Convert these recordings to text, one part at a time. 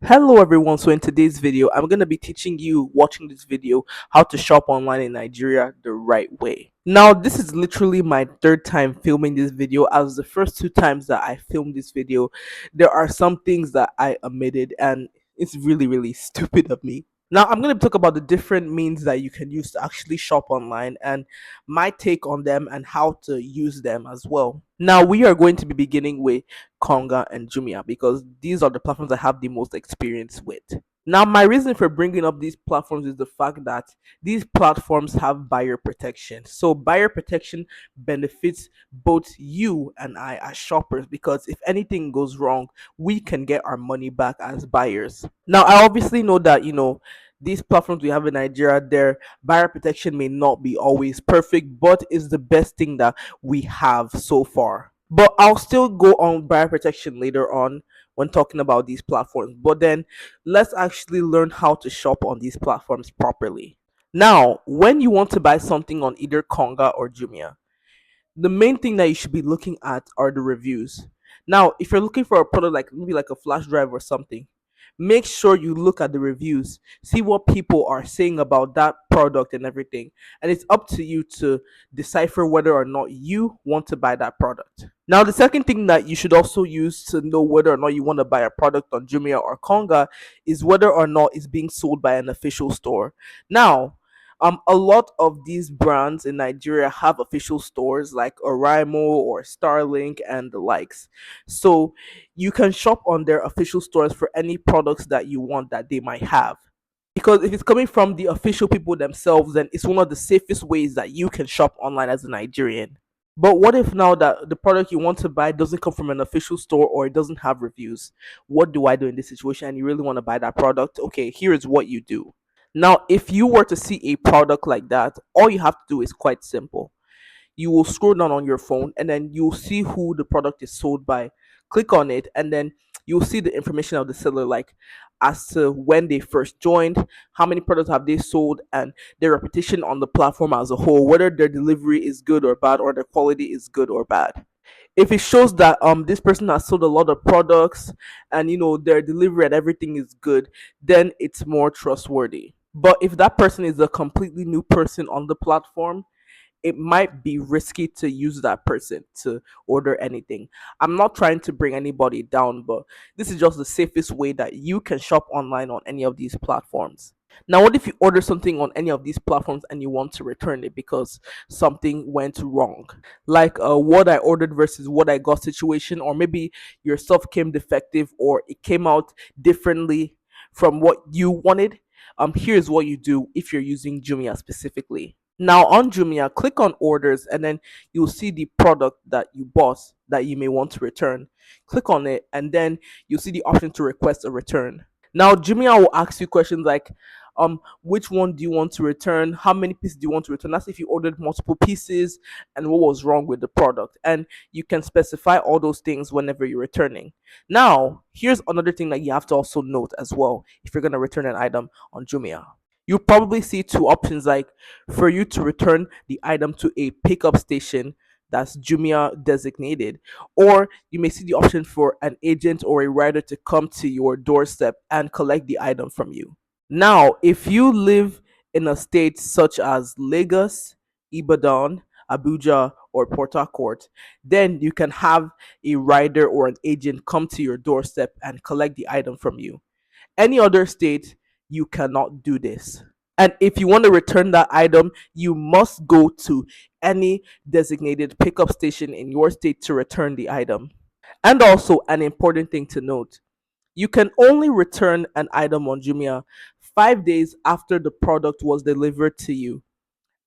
Hello everyone, so in today's video I'm going to be teaching you watching this video how to shop online in Nigeria the right way. Now this is literally my third time filming this video, as the first two times that I filmed this video there are some things that I omitted and it's really stupid of me. Now I'm going to talk about the different means that you can use to actually shop online and my take on them and how to use them as well. Now we are going to be beginning with Konga and Jumia because these are the platforms I have the most experience with. Now, my reason for bringing up these platforms is the fact that these platforms have buyer protection. So, buyer protection benefits both you and I as shoppers because if anything goes wrong, we can get our money back as buyers. Now, I obviously know that, these platforms we have in Nigeria, their buyer protection may not be always perfect, but is the best thing that we have so far. But I'll still go on buyer protection later on when talking about these platforms. But then let's actually learn how to shop on these platforms properly. Now, when you want to buy something on either Konga or Jumia, the main thing that you should be looking at are the reviews. Now, if you're looking for a product like maybe like a flash drive or something, make sure you look at the reviews, see what people are saying about that product and everything. And it's up to you to decipher whether or not you want to buy that product. Now, the second thing that you should also use to know whether or not you want to buy a product on Jumia or Konga is whether or not it's being sold by an official store. Now, a lot of these brands in Nigeria have official stores like Oraimo or Starlink and the likes. So you can shop on their official stores for any products that you want that they might have. Because if it's coming from the official people themselves, then it's one of the safest ways that you can shop online as a Nigerian. But what if now that the product you want to buy doesn't come from an official store or it doesn't have reviews? What do I do in this situation and you really want to buy that product? Okay, here is what you do. Now, if you were to see a product like that, all you have to do is quite simple. You will scroll down on your phone and then you'll see who the product is sold by. Click on it and then you'll see the information of the seller, like as to when they first joined, how many products have they sold, and their reputation on the platform as a whole, whether their delivery is good or bad or their quality is good or bad. If it shows that this person has sold a lot of products and their delivery and everything is good, then it's more trustworthy. But if that person is a completely new person on the platform, it might be risky to use that person to order anything. I'm not trying to bring anybody down, but this is just the safest way that you can shop online on any of these platforms. Now, what if you order something on any of these platforms and you want to return it because something went wrong? Like what I ordered versus what I got situation, or maybe your stuff came defective or it came out differently from what you wanted. Here's what you do if you're using Jumia specifically. Now on Jumia, click on orders and then you'll see the product that you bought that you may want to return. Click on it and then you'll see the option to request a return. Now Jumia will ask you questions like which one do you want to return? How many pieces do you want to return? That's if you ordered multiple pieces and what was wrong with the product. And you can specify all those things whenever you're returning. Now, here's another thing that you have to also note as well if you're going to return an item on Jumia. You'll probably see two options, like for you to return the item to a pickup station that's Jumia designated, or you may see the option for an agent or a rider to come to your doorstep and collect the item from you. Now, if you live in a state such as Lagos, Ibadan, Abuja, or Port Harcourt, then you can have a rider or an agent come to your doorstep and collect the item from you. Any other state, you cannot do this. And if you want to return that item, you must go to any designated pickup station in your state to return the item. And also, an important thing to note, you can only return an item on Jumia 5 days after the product was delivered to you.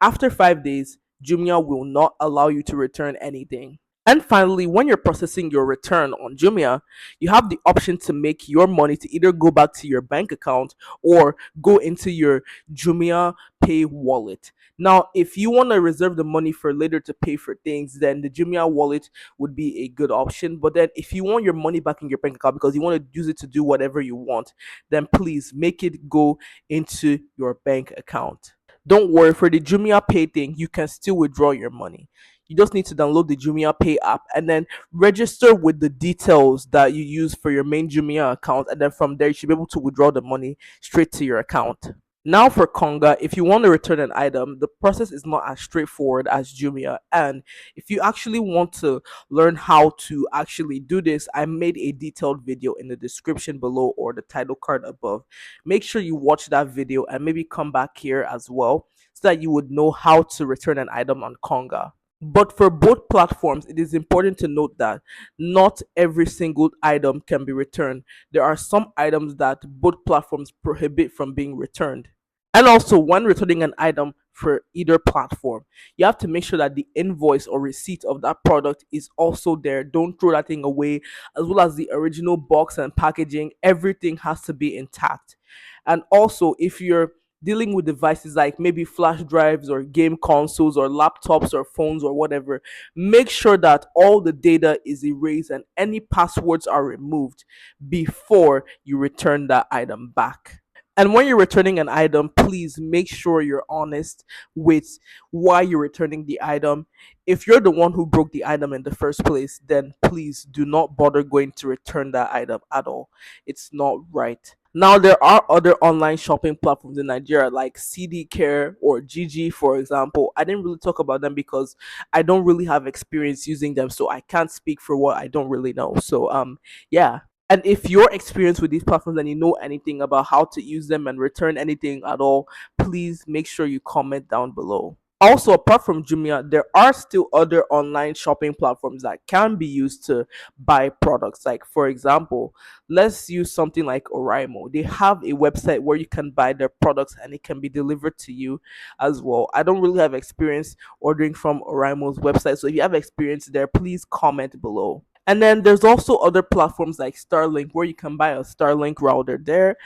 After 5 days, Jumia will not allow you to return anything. And finally, when you're processing your return on Jumia, you have the option to make your money to either go back to your bank account or go into your Jumia Pay wallet. Now, if you want to reserve the money for later to pay for things, then the Jumia wallet would be a good option. But then, if you want your money back in your bank account because you want to use it to do whatever you want, then please make it go into your bank account. Don't worry, for the Jumia Pay thing, you can still withdraw your money. You just need to download the Jumia Pay app and then register with the details that you use for your main Jumia account. And then from there, you should be able to withdraw the money straight to your account. Now for Konga, if you want to return an item, the process is not as straightforward as Jumia. And if you actually want to learn how to actually do this, I made a detailed video in the description below or the title card above. Make sure you watch that video and maybe come back here as well so that you would know how to return an item on Konga. But for both platforms, it is important to note that not every single item can be returned. There are some items that both platforms prohibit from being returned. And also, when returning an item for either platform, you have to make sure that the invoice or receipt of that product is also there. Don't throw that thing away, as well as the original box and packaging. Everything has to be intact. And also, if you're dealing with devices like maybe flash drives or game consoles or laptops or phones or whatever, make sure that all the data is erased and any passwords are removed before you return that item back. And when you're returning an item, please make sure you're honest with why you're returning the item. If you're the one who broke the item in the first place, then please do not bother going to return that item at all. It's not right. Now, there are other online shopping platforms in Nigeria like CD Care or GG, for example. I didn't really talk about them because I don't really have experience using them, so I can't speak for what I don't really know. So, yeah. And if you're experienced with these platforms and you know anything about how to use them and return anything at all, please make sure you comment down below. Also, apart from Jumia, there are still other online shopping platforms that can be used to buy products. Like, for example, let's use something like Oraimo. They have a website where you can buy their products and it can be delivered to you as well. I don't really have experience ordering from Oraimo's website, so if you have experience there, please comment below. And then there's also other platforms like Starlink where you can buy a Starlink router there.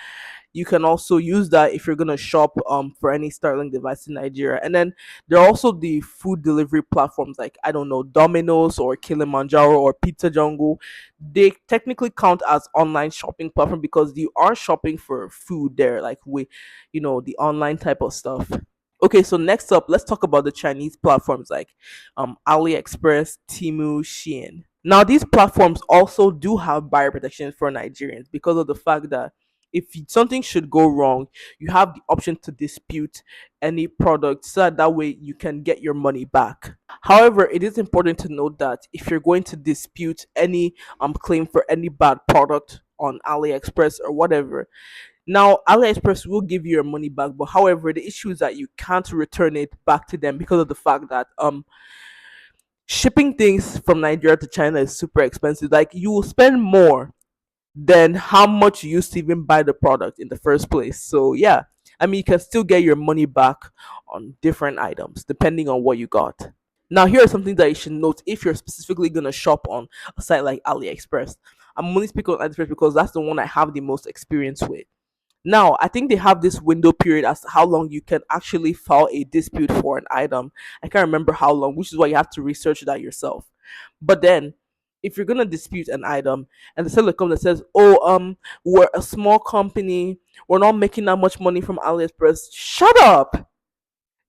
You can also use that if you're gonna shop for any Starlink device in Nigeria. And then there are also the food delivery platforms like, I don't know, Domino's or Kilimanjaro or Pizza Jungle. They technically count as online shopping platform because you are shopping for food there, like with the online type of stuff. Okay, so next up, let's talk about the Chinese platforms like AliExpress, Temu, SHEIN. Now, these platforms also do have buyer protection for Nigerians because of the fact that if something should go wrong, you have the option to dispute any product so that way you can get your money back. However, it is important to note that if you're going to dispute any claim for any bad product on AliExpress or whatever, now, AliExpress will give you your money back, but however, the issue is that you can't return it back to them because of the fact that shipping things from Nigeria to China is super expensive. Like, you will spend more than how much you used to even buy the product in the first place. So yeah, I mean, you can still get your money back on different items depending on what you got. Now, here are something that you should note if you're specifically gonna shop on a site like AliExpress. I'm only speaking on AliExpress because that's the one I have the most experience with. Now, I think they have this window period as to how long you can actually file a dispute for an item. I can't remember how long, which is why you have to research that yourself. But then, if you're gonna dispute an item and the seller comes and says, "Oh, we're a small company, we're not making that much money from AliExpress," shut up.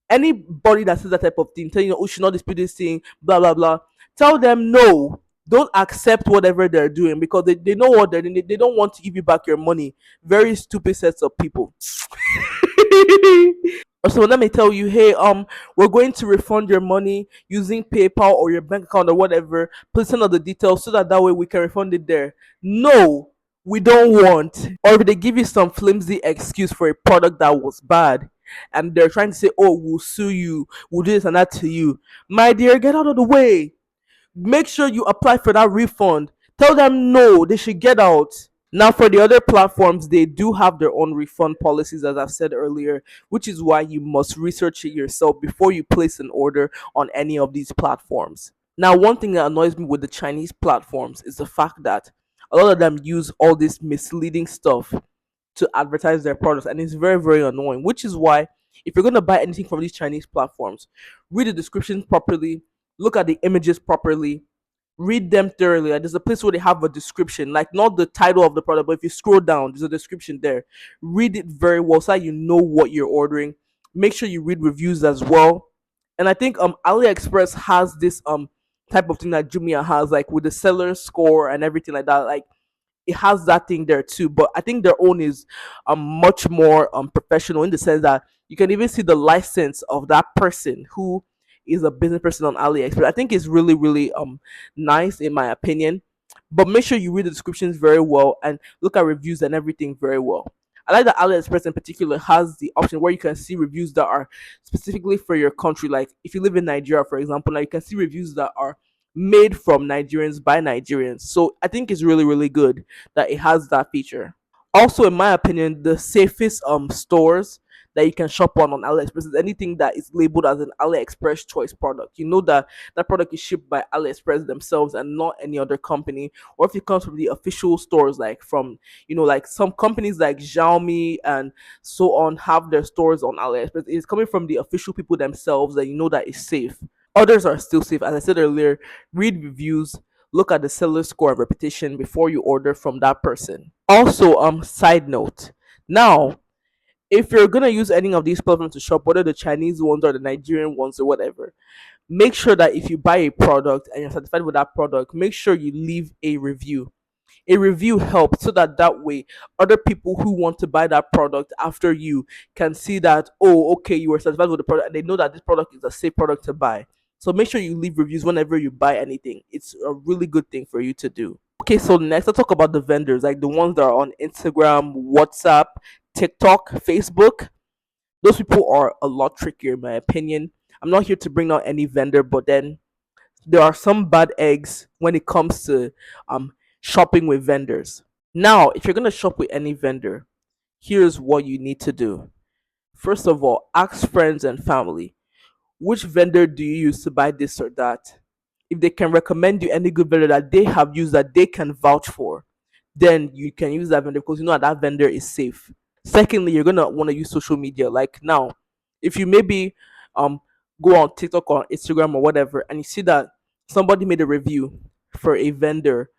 Anybody that says that type of thing, tell you, "Oh, you should not dispute this thing," blah blah blah. Tell them no. Don't accept whatever they're doing because they know what they're doing. They don't want to give you back your money. Very stupid sets of people. So let me tell you, hey, we're going to refund your money using PayPal or your bank account or whatever. Please send us the details so that way we can refund it there. No, we don't want. Or if they give you some flimsy excuse for a product that was bad, and they're trying to say, "Oh, we'll sue you, we'll do this and that to you," my dear, get out of the way. Make sure you apply for that refund. Tell them no, they should get out. Now, for the other platforms, they do have their own refund policies, as I've said earlier, which is why you must research it yourself before you place an order on any of these platforms. Now, one thing that annoys me with the Chinese platforms is the fact that a lot of them use all this misleading stuff to advertise their products, and it's very, very annoying, which is why if you're going to buy anything from these Chinese platforms, read the description properly, look at the images properly, read them thoroughly. Like, there's a place where they have a description, like not the title of the product, but if you scroll down, there's a description there. Read it very well so that you know what you're ordering. Make sure you read reviews as well. And I think AliExpress has this type of thing that Jumia has, like with the seller score and everything like that. Like it has that thing there too, but I think their own is much more professional, in the sense that you can even see the license of that person who is a business person on AliExpress. I think it's really really nice in my opinion. But make sure you read the descriptions very well and look at reviews and everything very well. I like that AliExpress in particular has the option where you can see reviews that are specifically for your country. Like if you live in Nigeria, for example, now you can see reviews that are made from Nigerians by Nigerians. So I think it's really, really good that it has that feature. Also, in my opinion, the safest stores that you can shop on AliExpress is anything that is labeled as an AliExpress choice product. You know that that product is shipped by AliExpress themselves and not any other company. Or if it comes from the official stores, like from, like some companies like Xiaomi and so on have their stores on AliExpress. It's coming from the official people themselves, and you know that it's safe. Others are still safe. As I said earlier, read reviews, look at the seller score and reputation before you order from that person. Also, side note. Now, if you're gonna use any of these platforms to shop, whether the Chinese ones or the Nigerian ones or whatever, make sure that if you buy a product and you're satisfied with that product, make sure you leave a review. A review helps so that way other people who want to buy that product after you can see that, oh, okay, you were satisfied with the product, and they know that this product is a safe product to buy. So make sure you leave reviews whenever you buy anything. It's a really good thing for you to do. Okay, so next I'll talk about the vendors, like the ones that are on Instagram, WhatsApp, TikTok, Facebook. Those people are a lot trickier in my opinion. I'm not here to bring down any vendor, but then there are some bad eggs when it comes to shopping with vendors. Now, if you're gonna shop with any vendor, here's what you need to do. First of all, ask friends and family, which vendor do you use to buy this or that? If they can recommend you any good vendor that they have used that they can vouch for, then you can use that vendor because you know that vendor is safe. Secondly, you're gonna want to use social media. Like now, if you maybe um go on TikTok or Instagram or whatever, and you see that somebody made a review for a vendor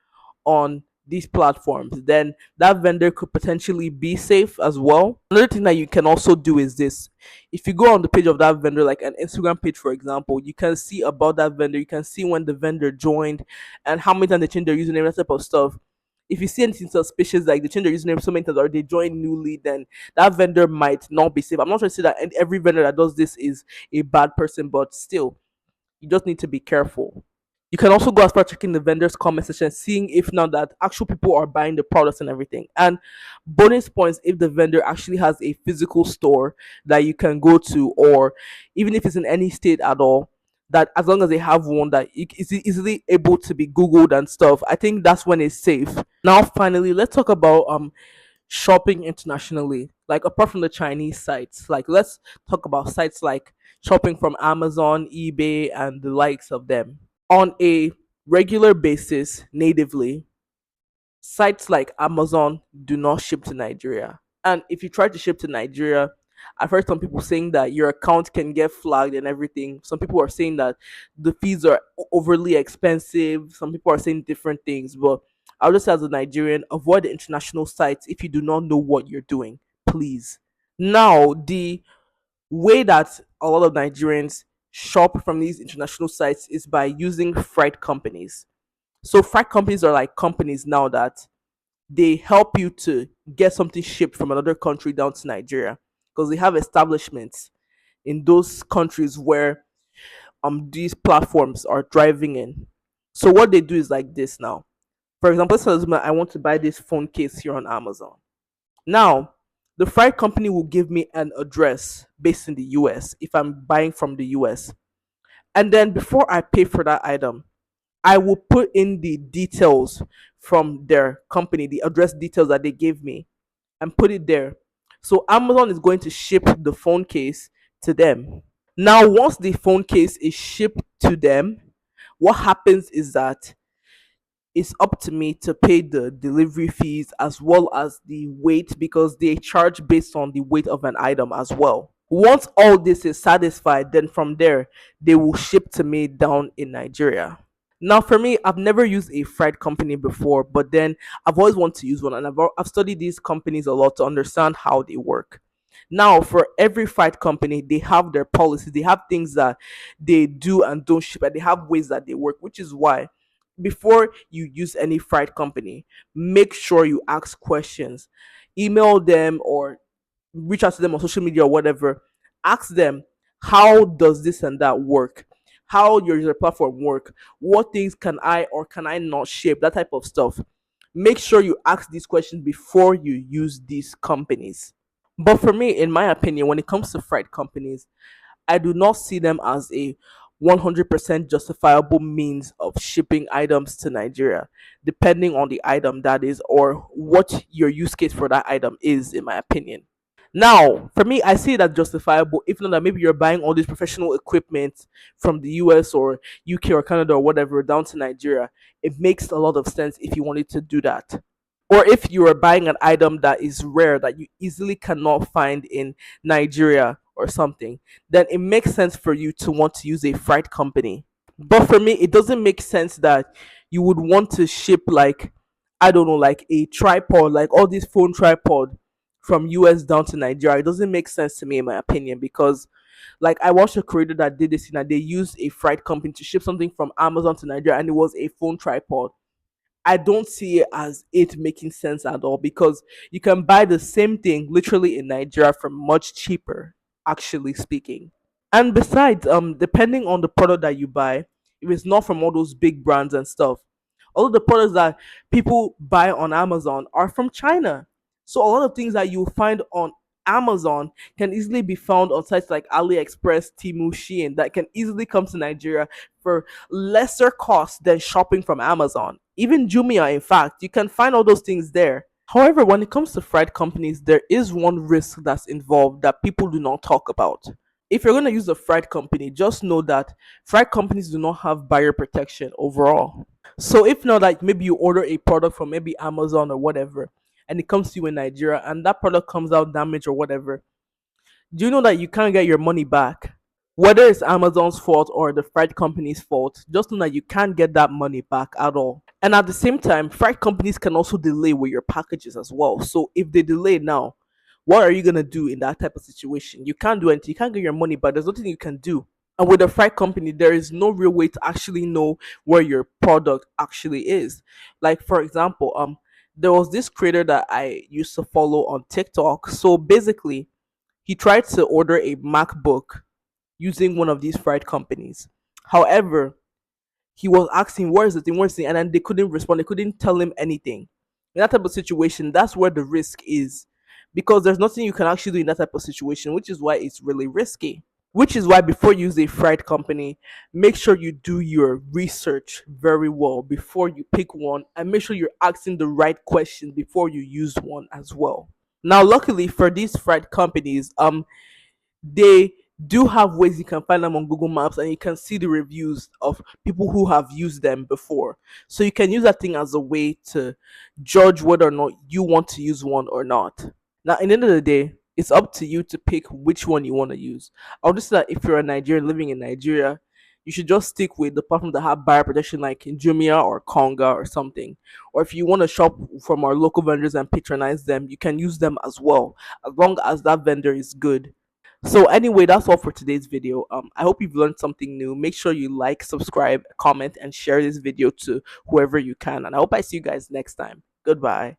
on these platforms, then that vendor could potentially be safe as well. Another thing that you can also do is this: if you go on the page of that vendor, like an Instagram page, for example, you can see about that vendor, you can see when the vendor joined and how many times they changed their username, that type of stuff. If you see anything suspicious, like they change their username so many times or they join newly, then that vendor might not be safe. I'm not trying to say that every vendor that does this is a bad person, but still, you just need to be careful. You can also go as far as checking the vendor's comment section, seeing if now that actual people are buying the products and everything. And bonus points if the vendor actually has a physical store that you can go to, or even if it's in any state at all, that as long as they have one that is easily able to be googled and stuff, I think that's when it's safe. Now finally, let's talk about shopping internationally, like apart from the Chinese sites. Like let's talk about sites like shopping from Amazon, eBay and the likes of them. On a regular basis, natively, sites like Amazon do not ship to Nigeria. And if you try to ship to Nigeria, I've heard some people saying that your account can get flagged and everything. Some people are saying that the fees are overly expensive. Some people are saying different things. But I'll just say as a Nigerian, avoid the international sites if you do not know what you're doing, please. Now, the way that a lot of Nigerians shop from these international sites is by using freight companies. So freight companies are like companies now that they help you to get something shipped from another country down to Nigeria because they have establishments in those countries where these platforms are driving in. So what they do is like this now. For example, I want to buy this phone case here on Amazon. Now, the freight company will give me an address based in the US if I'm buying from the US. And then before I pay for that item, I will put in the details from their company, the address details that they gave me, and put it there. So Amazon is going to ship the phone case to them. Now, once the phone case is shipped to them, what happens is that it's up to me to pay the delivery fees as well as the weight because they charge based on the weight of an item as well. Once all this is satisfied, then from there, they will ship to me down in Nigeria. Now, for me, I've never used a freight company before, but then I've always wanted to use one, and I've studied these companies a lot to understand how they work. Now, for every freight company, they have their policies, they have things that they do and don't ship, and they have ways that they work, which is why before you use any freight company, make sure you ask questions. Email them or reach out to them on social media or whatever. Ask them, how does this and that work? How your platform work? What things can I or can I not ship? That type of stuff. Make sure you ask these questions before you use these companies. But for me, in my opinion, when it comes to freight companies, I do not see them as a 100% justifiable means of shipping items to Nigeria, depending on the item that is or what your use case for that item is, in my opinion. Now, for me, I see that justifiable. If not that maybe you're buying all this professional equipment from the US or UK or Canada or whatever down to Nigeria, it makes a lot of sense if you wanted to do that. Or if you are buying an item that is rare that you easily cannot find in Nigeria or something, then it makes sense for you to want to use a freight company. But for me, it doesn't make sense that you would want to ship like, I don't know, like a tripod, like all these phone tripod from US down to Nigeria. It doesn't make sense to me in my opinion, because like I watched a creator that did this, and they used a freight company to ship something from Amazon to Nigeria, and it was a phone tripod. I don't see it as it making sense at all, because you can buy the same thing literally in Nigeria for much cheaper, actually speaking. And besides, depending on the product that you buy, if it's not from all those big brands and stuff, all of the products that people buy on Amazon are from China. So a lot of things that you find on Amazon can easily be found on sites like AliExpress, Temu, SHEIN, that can easily come to Nigeria for lesser cost than shopping from Amazon. Even Jumia, in fact, you can find all those things there. However, when it comes to freight companies, there is one risk that's involved that people do not talk about. If you're going to use a freight company, just know that freight companies do not have buyer protection overall. So if not, like maybe you order a product from maybe Amazon or whatever, and it comes to you in Nigeria, and that product comes out damaged or whatever, do you know that you can't get your money back? Whether it's Amazon's fault or the freight company's fault, just know that you can't get that money back at all. And at the same time, freight companies can also delay with your packages as well. So if they delay now, what are you gonna do in that type of situation? You can't do anything. You can't get your money back. There's nothing you can do. And with a freight company, there is no real way to actually know where your product actually is. Like for example, there was this creator that I used to follow on TikTok. So basically, he tried to order a MacBook using one of these freight companies. However, he was asking, where is the thing, where's the thing? And then they couldn't respond, they couldn't tell him anything. In that type of situation, that's where the risk is. Because there's nothing you can actually do in that type of situation, which is why it's really risky. Which is why before you use a freight company, make sure you do your research very well before you pick one, and make sure you're asking the right questions before you use one as well. Now, luckily for these freight companies, they do have ways you can find them on Google Maps, and you can see the reviews of people who have used them before. So you can use that thing as a way to judge whether or not you want to use one or not. Now, at the end of the day, it's up to you to pick which one you want to use. I'll just say that if you're a Nigerian living in Nigeria, you should just stick with the platform that have buyer protection like Jumia or Konga or something. Or if you want to shop from our local vendors and patronize them, you can use them as well, as long as that vendor is good. So anyway, that's all for today's video. I hope you've learned something new. Make sure you like, subscribe, comment, and share this video to whoever you can. And I hope I see you guys next time. Goodbye.